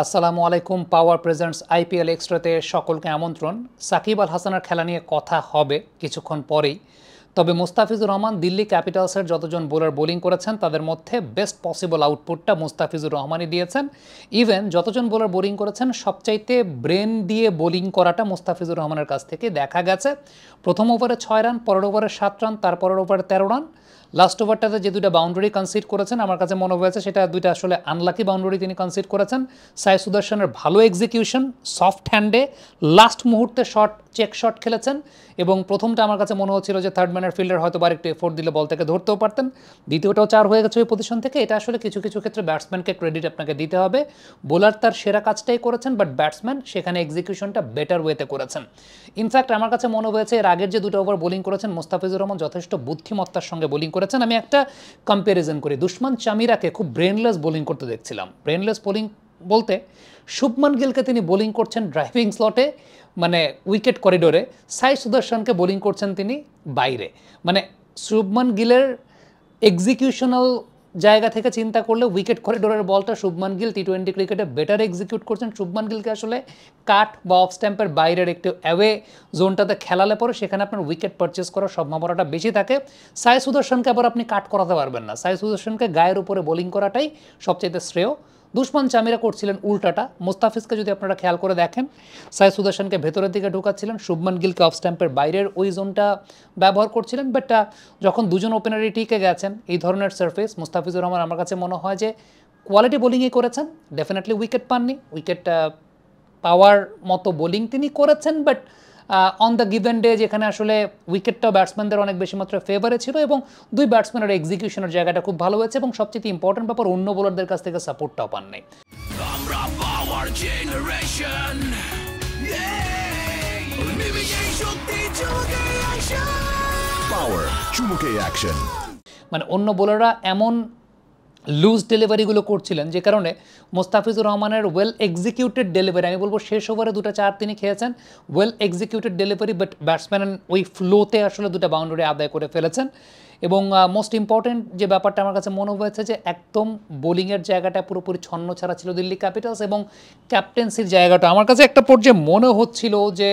আসসালামু আলাইকুম। পাওয়ার presents IPL এক্সট্রাতে সকলকে আমন্ত্রণ। সাকিব আল হাসানের খেলা নিয়ে কথা হবে কিছুক্ষণ পরেই। তবে মুস্তাফিজুর রহমান দিল্লি ক্যাপিটালসের যতজন বোলার বোলিং করেছেন তাদের মধ্যে বেস্ট পসিবল আউটপুটটা মুস্তাফিজুর রহমানই দিয়েছেন। ইভেন যতজন বোলার বোলিং করেছেন সবচাইতে ব্রেন দিয়ে বোলিং করাটা মুস্তাফিজুর রহমানের কাছ থেকে দেখা গেছে। প্রথম ওভারে 6 রান, পরের ওভারে 7 রান, তারপরের ওভারে 13 রান। লাস্ট ওভারটাতে যে দুইটা বাউন্ডারি কনসিড করেছেন আমার কাছে মনে হয়েছে সেটা দুইটা আসলে আনলাকি বাউন্ডারি তিনি কনসিড করেছেন। সাই সুদর্শনের ভালো এক্সিকিউশন, সফট হ্যান্ডে লাস্ট মুহূর্তে শট, চেক শট খেলেছেন এবং প্রথমটা আমার কাছে মনে হচ্ছিল যে থার্ড ম্যানের ফিল্ডার হয়তো আর একটু এফোর্ট দিলে বল থেকে ধরতেও পারতেন। দ্বিতীয়টাও 4 হয়ে গেছে ওই পজিশন থেকে। এটা আসলে কিছু কিছু ক্ষেত্রে ব্যাটসম্যানকে ক্রেডিট আপনাকে দিতে হবে। বোলার তার সেরা কাজটাই করেছেন, বাট ব্যাটসম্যান সেখানে এক্সিকিউশনটা বেটার ওয়েতে করেছেন। ইনফ্যাক্ট আমার কাছে মনে হয়েছে এর আগের যে দুটো ওভার বোলিং করেছেন মুস্তাফিজুর রহমান যথেষ্ট বুদ্ধিমত্তার সঙ্গে বোলিং করেছেন। আমি একটা কম্প্যারিজন করি, দুশমান চামিরাকে খুব ব্রেনলেস বোলিং করতে দেখছিলাম। ব্রেনলেস বোলিং বলতে শুভমান গিলকে তিনি বোলিং করছেন ড্রাইভিং স্লটে, মানে উইকেট করিডোরে। সাই সুদর্শনকে বোলিং করছেন তিনি বাইরে। মানে শুভমান গিলের এক্সিকিউশনাল জায়গা থেকে চিন্তা করলে উইকেট করিডোরের বলটা শুভমান গিল টি-20 ক্রিকেটে বেটার এক্সিকিউট করছেন। শুভমান গিলকে আসলে কাট বা অফ স্ট্যাম্পের বাইরের একটু অ্যাওয়ে জোনটাতে খেলালে পরে সেখানে আপনার উইকেট পারচেস করার সম্ভাবনাটা বেশি থাকে। সাই সুদর্শনকে আবার আপনি কাট করাতে পারবেন না। সাই সুদর্শনকে গায়ের উপরে বোলিং করাটাই সবচেয়ে শ্রেয়। দুশমান চামিরা করছিলেন উল্টাটা। মুস্তাফিজকে যদি আপনারা খেয়াল করে দেখেন, সাই সুদর্শনকে ভেতরের দিকে ঢুকাচ্ছিলেন, শুভমান গিলকে অফ স্ট্যাম্পের বাইরের ওই জোনটা ব্যবহার করছিলেন। বাট যখন দুজন ওপেনারই টিকে গেছেন এই ধরনের সারফেস, মুস্তাফিজুর রহমান আমার কাছে মনে হয় যে কোয়ালিটি বোলিংই করেছেন। ডেফিনেটলি উইকেট পাননি, উইকেট পাওয়ার মতো বোলিং তিনি করেছেন। But on the given day যেখানে আসলে উইকেটটাও ব্যাটসম্যানদের অনেক বেশি মাত্রায় ফেভারে ছিল এবং দুই ব্যাটসম্যানের এক্সিকিউশনের জায়গাটা খুব ভালো হয়েছে এবং সবচেয়ে ইম্পর্টেন্ট ব্যাপার অন্য বোলারদের কাছ থেকে সাপোর্টটাও পান নাই। মানে অন্য বোলাররা এমন লুজ ডেলিভারিগুলো করছিলেন যে কারণে মুস্তাফিজুর রহমানের ওয়েল এক্সিকিউটেড ডেলিভারি, আমি বলবো শেষ ওভারে 2-4 তিনি খেয়েছেন, well executed delivery, but batsman ওই ফ্লোতে আসলে 2টা বাউন্ডারি আদায় করে ফেলেছেন। এবং মোস্ট ইম্পর্টেন্ট যে ব্যাপারটা আমার কাছে মনে হয়েছে যে একদম বোলিংয়ের জায়গাটা পুরোপুরি ছন্ন ছাড়া ছিল দিল্লি ক্যাপিটালস এবং ক্যাপ্টেন্সির জায়গাটা আমার কাছে একটা পর্যায়ে মনে হচ্ছিল যে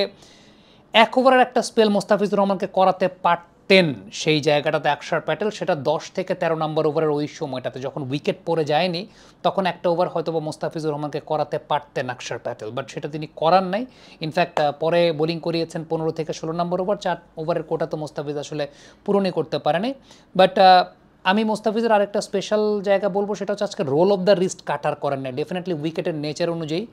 1 ওভারের একটা স্পেল মুস্তাফিজুর রহমানকে করাতে পারতেন সেই জায়গাটাতে আকসার প্যাটেল। সেটা 10 থেকে 13 নম্বর ওভারের ওই সময়টাতে যখন উইকেট পড়ে যায়নি তখন একটা ওভার হয়তো বা মুস্তাফিজুর রহমানকে করাতে পারতেন আকসার প্যাটেল, বাট সেটা তিনি করার নাই। ইনফ্যাক্ট পরে বোলিং করিয়েছেন 15 থেকে 16 নম্বর ওভার, 4 ওভারের কোটা তো মুস্তাফিজ আসলে পূরণই করতে পারেনি। বাট আমি মুস্তাফিজের আরেকটা স্পেশাল জায়গা বলবো, সেটা হচ্ছে আজকে রোল অফ দ্য রিস্ট কাটার করেন নাই। ডেফিনেটলি উইকেটের নেচার অনুযায়ী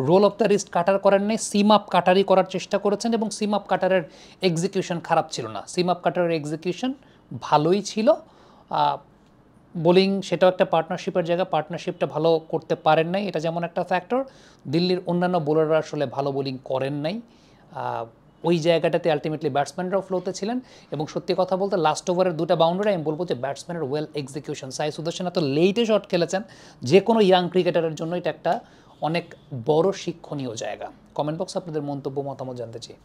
রোল অফ দ্য রিস্ট কাটার করেন নাই, সিম আপ কাটারই করার চেষ্টা করেছেন এবং সিম আপ কাটারের এক্সিকিউশন খারাপ ছিল না, সিম আপ কাটারের এক্সিকিউশন ভালোই ছিল। বোলিং সেটাও একটা পার্টনারশিপের জায়গা, পার্টনারশিপটা ভালো করতে পারেন নাই, এটা যেমন একটা ফ্যাক্টর। দিল্লির অন্যান্য বোলাররা আসলে ভালো বোলিং করেন নাই, ওই জায়গাটাতে আলটিমেটলি ব্যাটসম্যানরাও ফ্লোতে ছিলেন। এবং সত্যি কথা বলতে লাস্ট ওভারের 2টা বাউন্ডারি আমি বলবো যে ব্যাটসম্যানের ওয়েল এক্সিকিউশন। সাই সুদর্শন এত লেটে শট খেলেছেন, যে কোনো ইয়াং ক্রিকেটারের জন্য এটা একটা অনেক বড় শিক্ষণীয় জায়গা। কমেন্ট বক্সে আপনাদের মন্তব্য মতামত জানতে চাই।